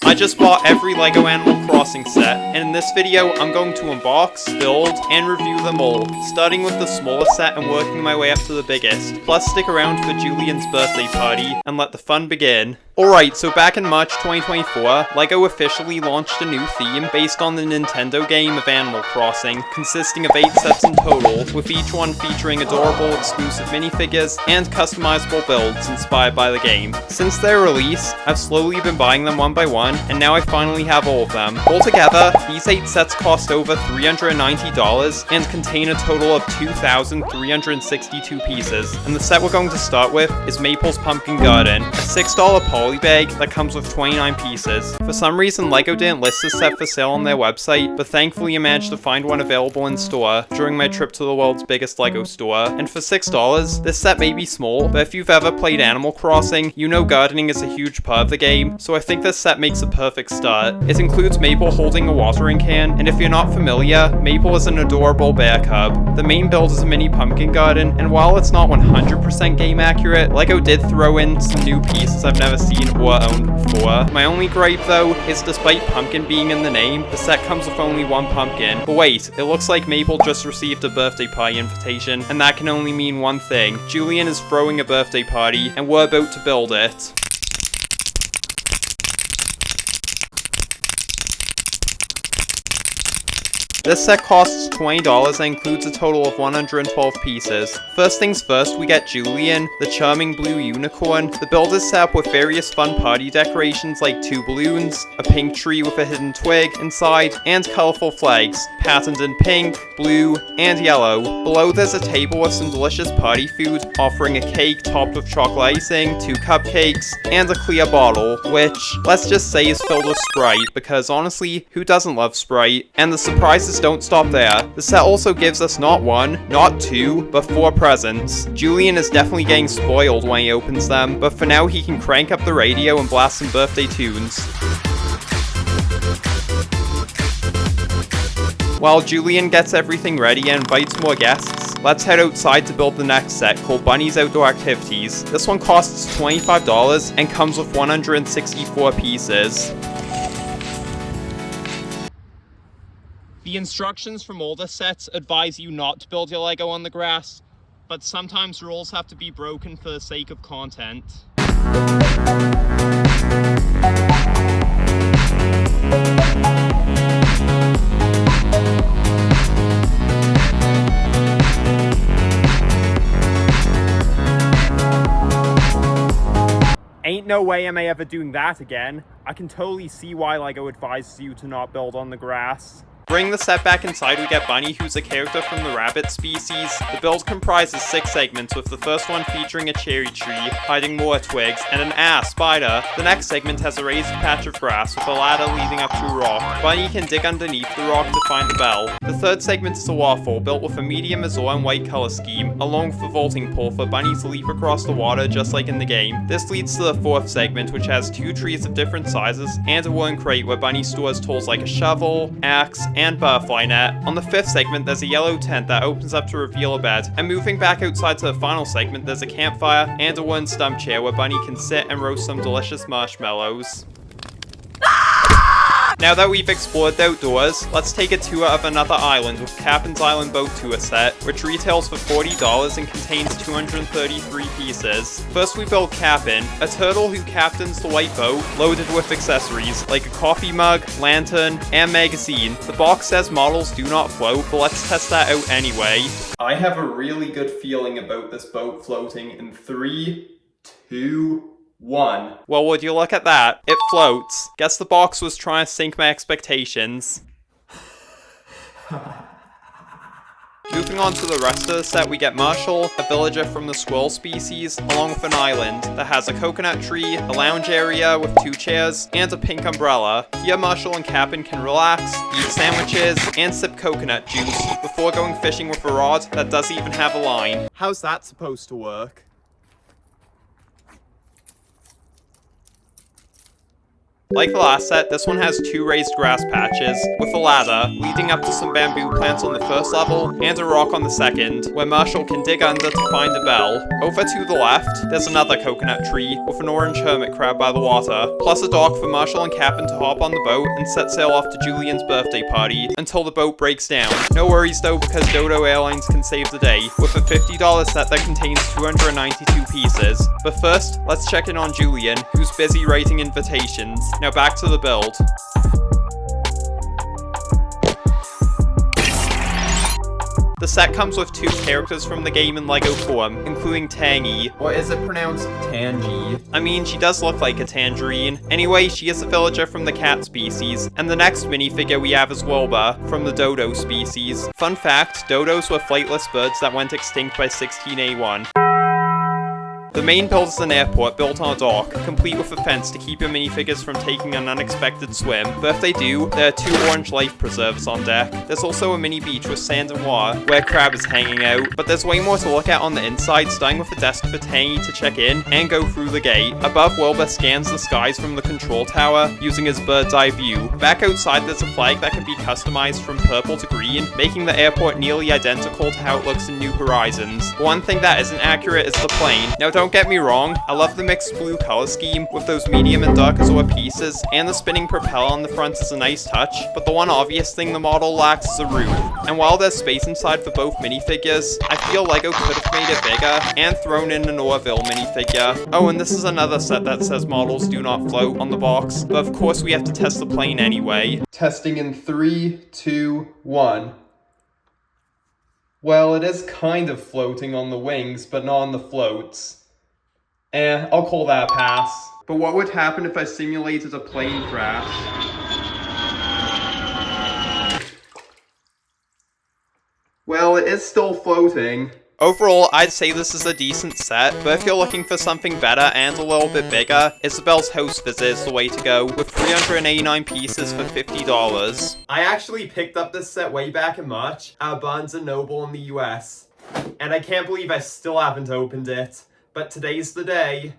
I just bought every LEGO Animal Crossing set, and in this video I'm going to unbox, build, and review them all, starting with the smallest set and working my way up to the biggest. Plus stick around for Julian's birthday party, and let the fun begin. Alright, so back in March 2024, LEGO officially launched a new theme based on the Nintendo game of Animal Crossing, consisting of 8 sets in total, with each one featuring adorable exclusive minifigures and customizable builds inspired by the game. Since their release, I've slowly been buying them one by one, and now I finally have all of them. Altogether, these 8 sets cost over $390 and contain a total of 2,362 pieces, and the set we're going to start with is Maple's Pumpkin Garden, a $6 poly bag that comes with 29 pieces. For some reason, LEGO didn't list this set for sale on their website, but thankfully I managed to find one available in store during my trip to the world's biggest LEGO store, and for $6, this set may be small, but if you've ever played Animal Crossing, you know gardening is a huge part of the game, so I think this set makes a perfect start. It includes Maple holding a watering can, and if you're not familiar, Maple is an adorable bear cub. The main build is a mini pumpkin garden, and while it's not 100% game accurate, LEGO did throw in some new pieces I've never seen or owned before. My only gripe though is despite pumpkin being in the name, the set comes with only one pumpkin. But wait, it looks like Maple just received a birthday party invitation, and that can only mean one thing. Julian is throwing a birthday party, and we're about to build it. This set costs $20 and includes a total of 112 pieces. First things first, we get Julian, the charming blue unicorn. The build is set up with various fun party decorations like 2 balloons, a pink tree with a hidden twig inside, and colorful flags, patterned in pink, blue, and yellow. Below there's a table with some delicious party food, offering a cake topped with chocolate icing, 2 cupcakes, and a clear bottle, which, let's just say, is filled with Sprite, because honestly, who doesn't love Sprite? And the surprises don't stop there. The set also gives us not 1, not 2, but 4 presents. Julian is definitely getting spoiled when he opens them, but for now he can crank up the radio and blast some birthday tunes. While Julian gets everything ready and invites more guests, let's head outside to build the next set called Bunny's Outdoor Activities. This one costs $25 and comes with 164 pieces. The instructions from older sets advise you not to build your LEGO on the grass, but sometimes rules have to be broken for the sake of content. Ain't no way am I ever doing that again. I can totally see why LEGO advises you to not build on the grass. Bring the set back inside, we get Bunny, who's a character from the rabbit species. The build comprises 6 segments, with the first one featuring a cherry tree, hiding more twigs, and an spider. The next segment has a raised patch of grass with a ladder leading up to a rock. Bunny can dig underneath the rock to find the bell. The third segment is a waffle, built with a medium azure and white color scheme, along with a vaulting pole for Bunny to leap across the water just like in the game. This leads to the fourth segment, which has 2 trees of different sizes, and a wooden crate where Bunny stores tools like a shovel, axe, and butterfly net. On the 5th segment, there's a yellow tent that opens up to reveal a bed. And moving back outside to the final segment, there's a campfire and a wooden stump chair where Bunny can sit and roast some delicious marshmallows. Now that we've explored the outdoors, let's take a tour of another island with Captain's Island Boat Tour set, which retails for $40 and contains 233 pieces. First we build Cap'n, a turtle who captains the white boat, loaded with accessories, like a coffee mug, lantern, and magazine. The box says models do not float, but let's test that out anyway. I have a really good feeling about this boat floating in 3, 2, 1. Well, would you look at that? It floats. Guess the box was trying to sink my expectations. Moving on to the rest of the set, we get Marshall, a villager from the squirrel species, along with an island that has a coconut tree, a lounge area with 2 chairs, and a pink umbrella. Here Marshall and Cap'n can relax, eat sandwiches, and sip coconut juice before going fishing with a rod that doesn't even have a line. How's that supposed to work? Like the last set, this one has 2 raised grass patches, with a ladder leading up to some bamboo plants on the first level, and a rock on the second, where Marshall can dig under to find a bell. Over to the left, there's another coconut tree, with an orange hermit crab by the water, plus a dock for Marshall and Cap'n to hop on the boat and set sail off to Julian's birthday party, until the boat breaks down. No worries though, because Dodo Airlines can save the day, with a $50 set that contains 292 pieces. But first, let's check in on Julian, who's busy writing invitations. Now back to the build. The set comes with 2 characters from the game in LEGO form, including Tangy, or is it pronounced Tangy? I mean, she does look like a tangerine. Anyway, she is a villager from the cat species, and the next minifigure we have is Wilbur, from the dodo species. Fun fact, dodos were flightless birds that went extinct by 16A1. The main build is an airport built on a dock, complete with a fence to keep your minifigures from taking an unexpected swim, but if they do, there are 2 orange life preservers on deck. There's also a mini beach with sand and water, where Crab is hanging out, but there's way more to look at on the inside, starting with a desk for Tangy to check in, and go through the gate. Above, Wilbur scans the skies from the control tower, using his bird's eye view. Back outside, there's a flag that can be customized from purple to green, making the airport nearly identical to how it looks in New Horizons. The one thing that isn't accurate is the plane. Now don't get me wrong, I love the mixed blue color scheme with those medium and dark azure pieces, and the spinning propeller on the front is a nice touch, but the one obvious thing the model lacks is a roof. And while there's space inside for both minifigures, I feel LEGO could have made it bigger and thrown in an Orville minifigure. Oh, and this is another set that says models do not float on the box, but of course we have to test the plane anyway. Testing in 3, 2, 1. Well, it is kind of floating on the wings, but not on the floats. I'll call that a pass. But what would happen if I simulated a plane crash? Well, it is still floating. Overall, I'd say this is a decent set, but if you're looking for something better and a little bit bigger, Isabel's house visit is the way to go, with 389 pieces for $50. I actually picked up this set way back in March at Barnes & Noble in the US, and I can't believe I still haven't opened it. But today's the day.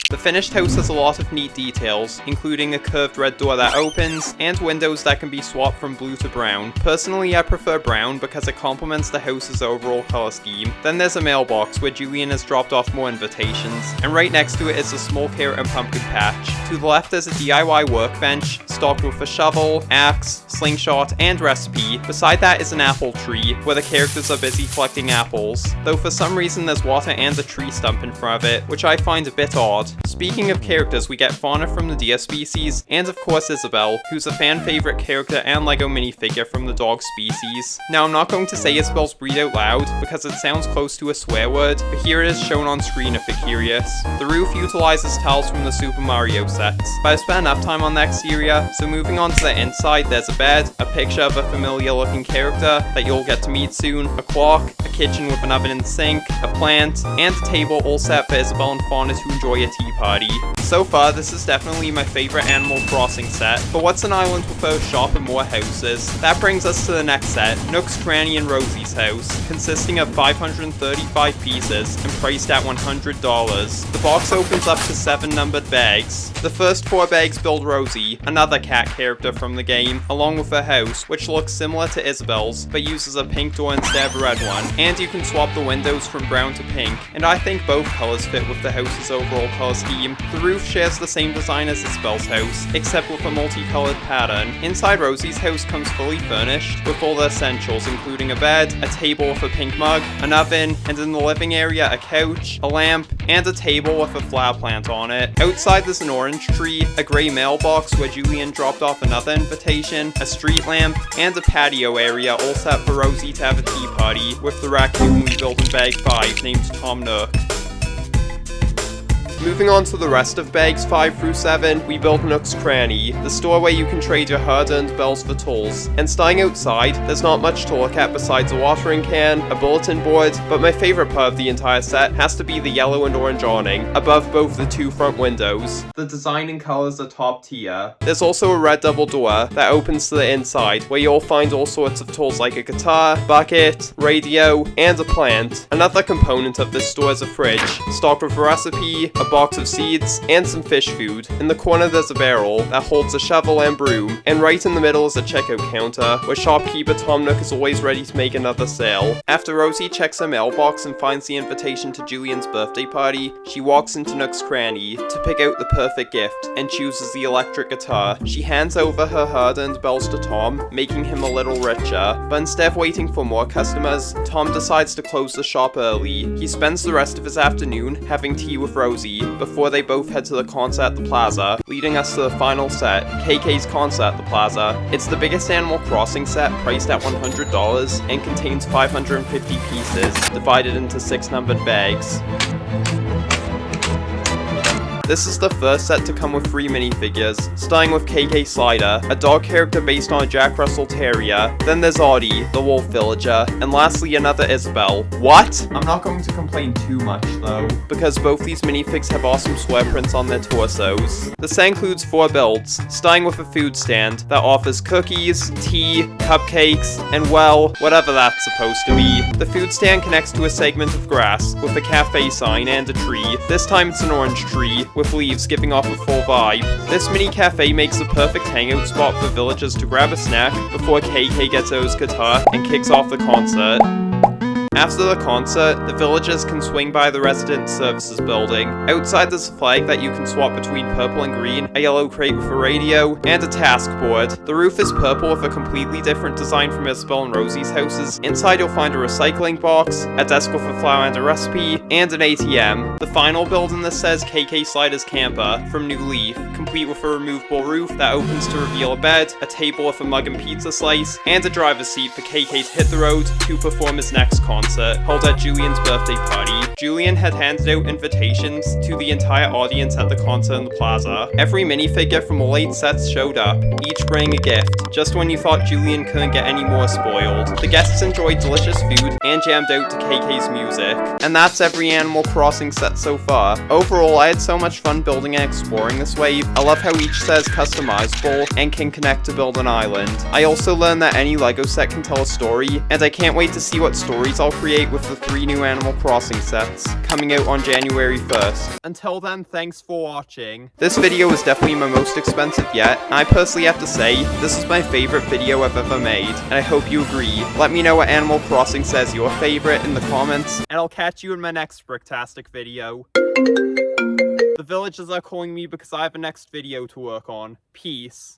The finished house has a lot of neat details, including a curved red door that opens, and windows that can be swapped from blue to brown. Personally, I prefer brown because it complements the house's overall color scheme. Then there's a mailbox where Julian has dropped off more invitations, and right next to it is a small carrot and pumpkin patch. To the left there's a DIY workbench, stocked with a shovel, axe, slingshot, and recipe. Beside that is an apple tree, where the characters are busy collecting apples, though for some reason there's water and a tree stump in front of it, which I find a bit odd. Speaking of characters, we get Fauna from the deer species, and of course Isabel, who's a fan favorite character and LEGO minifigure from the dog species. Now I'm not going to say Isabel's breed out loud, because it sounds close to a swear word, but here it is shown on screen if you're curious. The roof utilizes tiles from the Super Mario sets, but I've spent enough time on the exterior, so moving on to the inside, there's a bed, a picture of a familiar looking character that you'll get to meet soon, a clock, a kitchen with an oven and sink, a plant, and a table all set for Isabel and Fauna to enjoy a tea party. So far, this is definitely my favorite Animal Crossing set, but what's an island without a shop and more houses? That brings us to the next set, Nook's Granny and Rosie's house, consisting of 535 pieces and priced at $100. The box opens up to 7 numbered bags. The first 4 bags build Rosie, another cat character from the game, along with her house, which looks similar to Isabel's, but uses a pink door instead of a red one, and you can swap the windows from brown to pink, and I think both colors fit with the house's overall color scheme. The roof shares the same design as Isabel's house, except with a multicolored pattern. Inside Rosie's house comes fully furnished, with all the essentials including a bed, a table with a pink mug, an oven, and in the living area a couch, a lamp, and a table with a flower plant on it. Outside there's an orange tree, a grey mailbox where Julian dropped off another invitation, a street lamp, and a patio area all set for Rosie to have a tea party with the raccoon we built in bag 5 named Tom Nook. Moving on to the rest of bags 5 through 7, we built Nook's Cranny, the store where you can trade your hard-earned bells for tools. And starting outside, there's not much to look at besides a watering can, a bulletin board, but my favorite part of the entire set has to be the yellow and orange awning above both the 2 front windows. The design and colors are top tier. There's also a red double door that opens to the inside, where you'll find all sorts of tools like a guitar, bucket, radio, and a plant. Another component of this store is a fridge, stocked with a recipe, a box of seeds, and some fish food. In the corner there's a barrel that holds a shovel and broom, and right in the middle is a checkout counter, where shopkeeper Tom Nook is always ready to make another sale. After Rosie checks her mailbox and finds the invitation to Julian's birthday party, she walks into Nook's Cranny to pick out the perfect gift, and chooses the electric guitar. She hands over her hard-earned bells to Tom, making him a little richer, but instead of waiting for more customers, Tom decides to close the shop early. He spends the rest of his afternoon having tea with Rosie, before they both head to the concert at the plaza, leading us to the final set, KK's concert at the plaza. It's the biggest Animal Crossing set, priced at $100, and contains 550 pieces, divided into 6 numbered bags. This is the first set to come with 3 minifigures, starting with KK Slider, a dog character based on a Jack Russell Terrier, then there's Audie, the wolf villager, and lastly another Isabel. What? I'm not going to complain too much though, because both these minifigs have awesome swear prints on their torsos. The set includes 4 builds, starting with a food stand that offers cookies, tea, cupcakes, and well, whatever that's supposed to be. The food stand connects to a segment of grass, with a cafe sign and a tree. This time it's an orange tree, with leaves giving off a full vibe. This mini cafe makes the perfect hangout spot for villagers to grab a snack before KK gets out his guitar and kicks off the concert. After the concert, the villagers can swing by the resident services building. Outside there's a flag that you can swap between purple and green, a yellow crate with a radio, and a task board. The roof is purple with a completely different design from Isabel and Rosie's houses. Inside you'll find a recycling box, a desk with a flower and a recipe, and an ATM. The final build in this says KK Slider's Camper from New Leaf, complete with a removable roof that opens to reveal a bed, a table with a mug and pizza slice, and a driver's seat for KK to hit the road to perform his next concert, held at Julian's birthday party. Julian had handed out invitations to the entire audience at the concert in the plaza. Every minifigure from all 8 sets showed up, each bringing a gift, just when you thought Julian couldn't get any more spoiled. The guests enjoyed delicious food and jammed out to KK's music. And that's every Animal Crossing set so far. Overall, I had so much fun building and exploring this wave. I love how each set is customizable and can connect to build an island. I also learned that any LEGO set can tell a story, and I can't wait to see what stories I'll create with the 3 new Animal Crossing sets, coming out on January 1st. Until then, thanks for watching. This video was definitely my most expensive yet, and I personally have to say, this is my favorite video I've ever made, and I hope you agree. Let me know what Animal Crossing says your favorite in the comments, and I'll catch you in my next Bricktastic video. The villagers are calling me because I have a next video to work on. Peace.